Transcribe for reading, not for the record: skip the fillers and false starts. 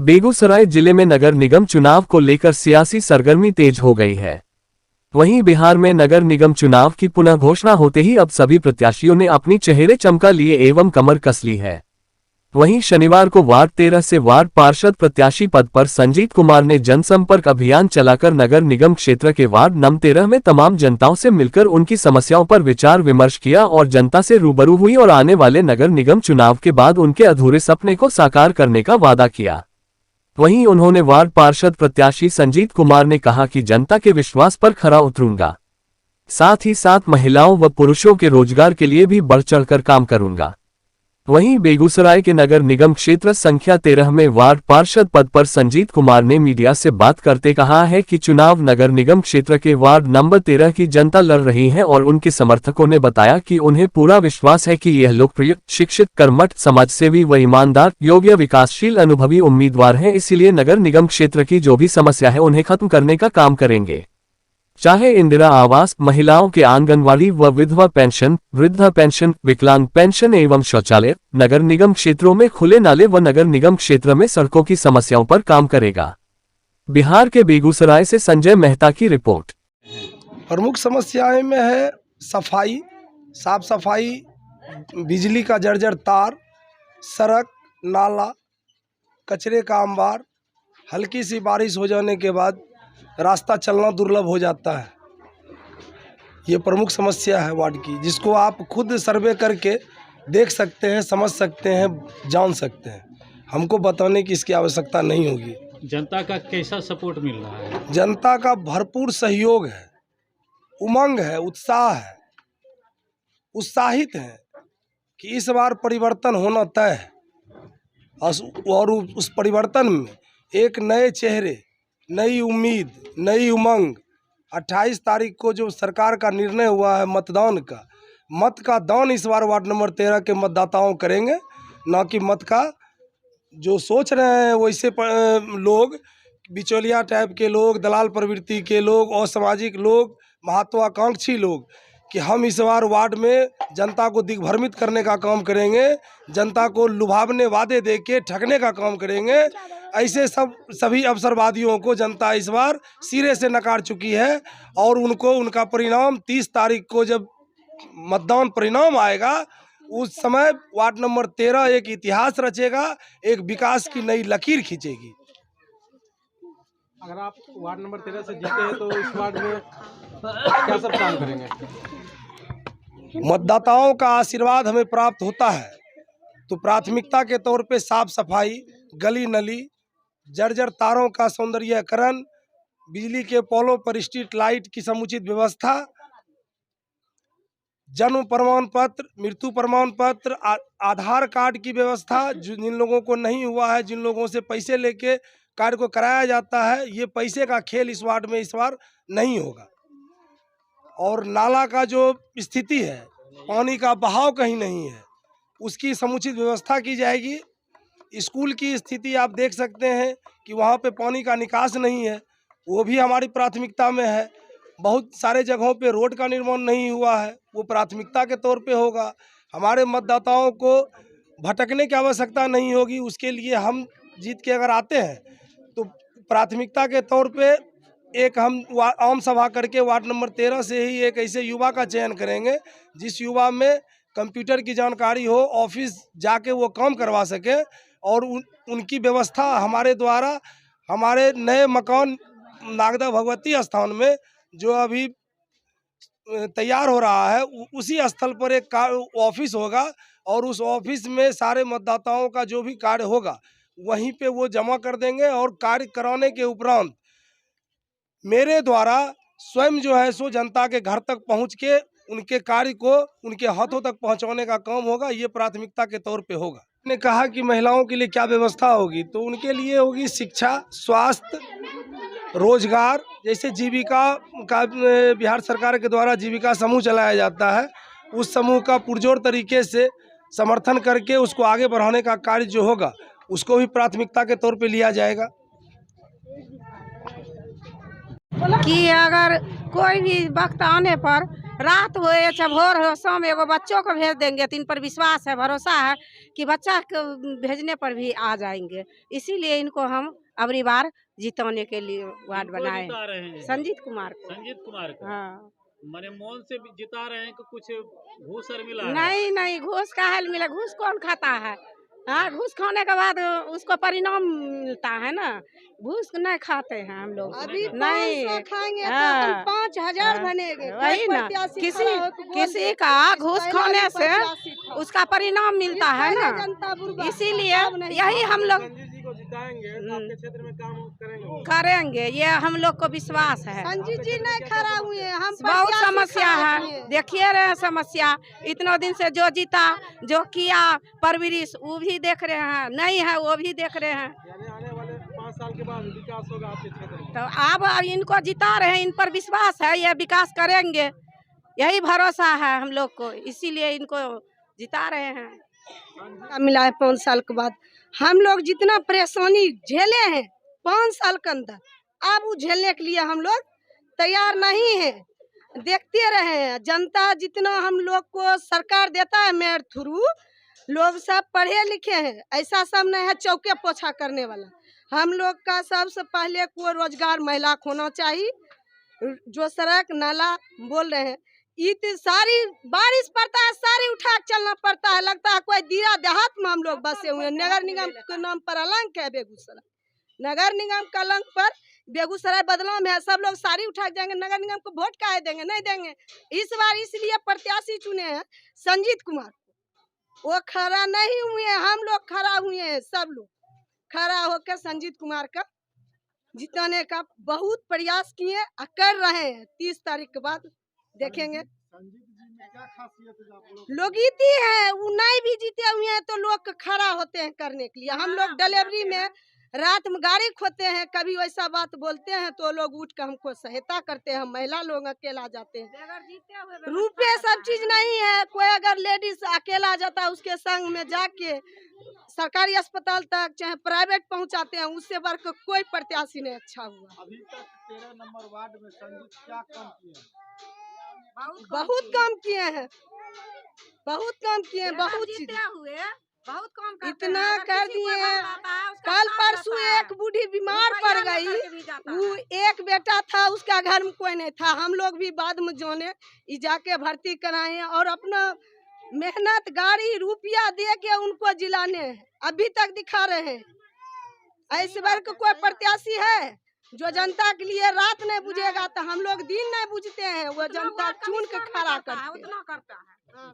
बेगूसराय जिले में नगर निगम चुनाव को लेकर सियासी सरगर्मी तेज हो गई है। वहीं बिहार में नगर निगम चुनाव की पुनः घोषणा होते ही अब सभी प्रत्याशियों ने अपनी चेहरे चमका लिए एवं कमर कस ली है। वहीं शनिवार को वार्ड 13 से वार्ड पार्षद प्रत्याशी पद पर संजीत कुमार ने जनसंपर्क अभियान चलाकर नगर निगम क्षेत्र के वार्ड नंबर 13 में तमाम जनताओं से मिलकर उनकी समस्याओं पर विचार विमर्श किया और जनता से रूबरू हुई और आने वाले नगर निगम चुनाव के बाद उनके अधूरे सपने को साकार करने का वादा किया। वहीं उन्होंने वार्ड पार्षद प्रत्याशी संजीत कुमार ने कहा कि जनता के विश्वास पर खरा उतरूंगा, साथ ही साथ महिलाओं व पुरुषों के रोजगार के लिए भी बढ़ चढ़कर काम करूंगा। वहीं बेगूसराय के नगर निगम क्षेत्र संख्या 13 में वार्ड पार्षद पद पर संजीत कुमार ने मीडिया से बात करते कहा है कि चुनाव नगर निगम क्षेत्र के वार्ड नंबर 13 की जनता लड़ रही है और उनके समर्थकों ने बताया कि उन्हें पूरा विश्वास है कि यह लोकप्रिय, शिक्षित, कर्मठ, समाजसेवी व ईमानदार, योग्य, विकासशील, अनुभवी उम्मीदवार है। इसीलिए नगर निगम क्षेत्र की जो भी समस्या है उन्हें खत्म करने का काम करेंगे, चाहे इंदिरा आवास, महिलाओं के आंगनवाड़ी व विधवा पेंशन, वृद्धा पेंशन, विकलांग पेंशन एवं शौचालय, नगर निगम क्षेत्रों में खुले नाले व नगर निगम क्षेत्र में सड़कों की समस्याओं पर काम करेगा। बिहार के बेगूसराय से संजय मेहता की रिपोर्ट। प्रमुख समस्याएं में है सफाई, साफ सफाई, बिजली का जर्जर तार, सड़क, नाला, कचरे का अंबार। हल्की सी बारिश हो जाने के बाद रास्ता चलना दुर्लभ हो जाता है। ये प्रमुख समस्या है वार्ड की, जिसको आप खुद सर्वे करके देख सकते हैं, समझ सकते हैं, जान सकते हैं। हमको बताने की इसकी आवश्यकता नहीं होगी। जनता का कैसा सपोर्ट मिल रहा है? जनता का भरपूर सहयोग है, उमंग है, उत्साह है, उत्साहित है कि इस बार परिवर्तन होना तय है और उस परिवर्तन में एक नए चेहरे, नई उम्मीद, नई उमंग। 28 तारीख को जो सरकार का निर्णय हुआ है मतदान का, मत का दान इस बार वार्ड नंबर 13 के मतदाताओं करेंगे, ना कि मत का जो सोच रहे हैं वैसे लोग, बिचौलिया टाइप के लोग, दलाल प्रवृत्ति के लोग, असामाजिक लोग, महत्वाकांक्षी लोग, कि हम इस बार वार्ड में जनता को दिग्भ्रमित करने का काम करेंगे, जनता को लुभावने वादे देके ठगने का काम करेंगे। ऐसे सभी अवसरवादियों को जनता इस बार सिरे से नकार चुकी है और उनको उनका परिणाम 30 तारीख को जब मतदान परिणाम आएगा, उस समय वार्ड नंबर 13 एक इतिहास रचेगा, एक विकास की नई लकीर खींचेगी। अगर आप वार्ड नंबर 13 से जीते हैं तो इस वार्ड में क्या सब काम करेंगे? मतदाताओं का आशीर्वाद हमें प्राप्त होता है तो प्राथमिकता के तौर पे साफ सफाई, गली नली, जर्जर तारों का सौंदर्यीकरण, बिजली के पोलों पर स्ट्रीट लाइट की समुचित व्यवस्था, जन्म प्रमाण पत्र, मृत्यु प्रमाण पत्र, आधार कार्ड की व्यवस्था, जिन लोगों को नहीं हुआ है, जिन लोगों से पैसे लेके कार्य को कराया जाता है, ये पैसे का खेल इस वार्ड में इस बार नहीं होगा। और नाला का जो स्थिति है, पानी का बहाव कहीं नहीं है, उसकी समुचित व्यवस्था की जाएगी। स्कूल की स्थिति आप देख सकते हैं कि वहाँ पे पानी का निकास नहीं है, वो भी हमारी प्राथमिकता में है। बहुत सारे जगहों पे रोड का निर्माण नहीं हुआ है, वो प्राथमिकता के तौर पे होगा। हमारे मतदाताओं को भटकने की आवश्यकता नहीं होगी, उसके लिए हम जीत के अगर आते हैं तो प्राथमिकता के तौर पे एक हम आम सभा करके वार्ड नंबर 13 से ही एक ऐसे युवा का चयन करेंगे जिस युवा में कंप्यूटर की जानकारी हो, ऑफिस जाके वो काम करवा सके और उनकी व्यवस्था हमारे द्वारा, हमारे नए मकान नागदा भगवती स्थान में जो अभी तैयार हो रहा है, उसी स्थल पर एक ऑफिस होगा और उस ऑफिस में सारे मतदाताओं का जो भी कार्य होगा वहीं पे वो जमा कर देंगे और कार्य कराने के उपरांत मेरे द्वारा स्वयं जो है सो जनता के घर तक पहुंच के उनके कार्य को उनके हाथों तक पहुंचाने का काम होगा। ये प्राथमिकता के तौर पे होगा। ने कहा कि महिलाओं के लिए क्या व्यवस्था होगी, तो उनके लिए होगी शिक्षा, स्वास्थ्य, रोजगार। जैसे जीविका का बिहार सरकार के द्वारा जीविका समूह चलाया जाता है, उस समूह का पुरजोर तरीके से समर्थन करके उसको आगे बढ़ाने का कार्य जो होगा उसको भी प्राथमिकता के तौर पे लिया जाएगा। कि अगर कोई भी वक्त आने पर रात हो या चाहे भोर हो शाम एगो बच्चों को भेज देंगे तो इन पर विश्वास है, भरोसा है कि बच्चा को भेजने पर भी आ जाएंगे। इसीलिए इनको हम अबरी बार जिताने के लिए वार्ड किनको बनाए जिता रहे हैं? संजीत कुमार को। संजीत कुमार को। हाँ माने मौन से भी जिता रहे हैं कि कुछ घूस और मिला है? नहीं नहीं, घूस का हाल मिला, घूस कौन खाता है? हाँ, घूस खाने के बाद उसको परिणाम मिलता है ना, घूस नहीं खाते हैं हम लोग। अभी नहीं खाएंगे हाँ, तो 5,000 बनेंगे। वही ना, किसी का घूस खाने से उसका परिणाम मिलता है ना, इसीलिए यही हम लोग संजीव जी को जिताएंगे तो आपके क्षेत्र में काम करेंगे वो? करेंगे, ये हम लोग को विश्वास है। संजीव जी नहीं खड़ा हुए हैं, हम बहुत प्रत्याशी समस्या खड़ा है, हुए हैं। देखिए रहे हैं समस्या, इतने दिन से जो जीता जो किया परवरिश वो भी देख रहे हैं, नहीं है वो भी देख रहे हैं। यानी आने वाले 5 साल के बाद विकास होगा आपके क्षेत्र में? तो अब इनको जिता रहे हैं, इन पर विश्वास है, ये विकास करेंगे, यही भरोसा है हम लोग को, इसीलिए इनको जिता रहे हैं। मिला है 5 साल के बाद। हम लोग जितना परेशानी झेले हैं 5 साल के अंदर, अब वो झेलने के लिए हम लोग तैयार नहीं है। देखते रहे हैं जनता जितना हम लोग को सरकार देता है मेयर थ्रू, लोग सब पढ़े लिखे हैं, ऐसा सब नहीं है चौके पोछा करने वाला। हम लोग का सबसे पहले कोई रोजगार महिला को होना चाहिए। जो सड़क नाला बोल रहे हैं, सारी बारिश पड़ता है, सारी उठा के चलना पड़ता है, लगता है कोई दिया देहात में हम लोग बसे हुए हैं। नगर निगम के नाम पर अलंक है बेगूसराय, नगर निगम का अलंक पर बेगूसराय बदलाव में है। सब लोग सारी उठा के जाएंगे, नगर निगम को वोट काहे देंगे? नहीं देंगे। इस बार इसलिए प्रत्याशी चुने हैं संजीत कुमार, वो खड़ा नहीं हुए हैं, हम लोग खड़ा हुए हैं, सब लोग खड़ा होकर संजीत कुमार का जिताने का बहुत प्रयास किए और कर रहे हैं। 30 तारीख के बाद देखेंगे। संजीव जी में क्या खासियत है आप लोग? लोग जीती है, वो नहीं भी जीते हुए हैं तो लोग खड़ा होते हैं करने के लिए। हम लोग डिलीवरी में रात में गाड़ी खोते हैं, कभी वैसा बात बोलते हैं तो लोग उठ कर हमको सहायता करते हैं। महिला लोग अकेला जाते हैं, रुपये सब चीज नहीं है। कोई अगर लेडीज अकेला जाता है उसके संग में जाके सरकारी अस्पताल तक चाहे प्राइवेट पहुंचाते हैं, उससे बढ़ कर कोई प्रत्याशी नहीं अच्छा हुआ। अभी तक 13 नंबर वार्ड में संजीव क्या काम किए हैं? बहुत काम किए हैं, बहुत काम किए हैं, बहुत चीज हुए बहुत काम इतना कर दिए हैं। कल परसों एक बूढ़ी बीमार पड़ गई, वो एक बेटा था, उसका घर में कोई नहीं था। हम लोग भी बाद में जाने जाके भर्ती कराए हैं और अपना मेहनत गाड़ी रुपया दे के उनको जिलाने हैं, अभी तक दिखा रहे हैं। ऐसे बार को कोई प्रत्याशी है जो जनता के लिए रात नहीं बुझेगा, तो हम लोग दिन नहीं बुझते हैं, वो जनता चुन के खड़ा करते हैं।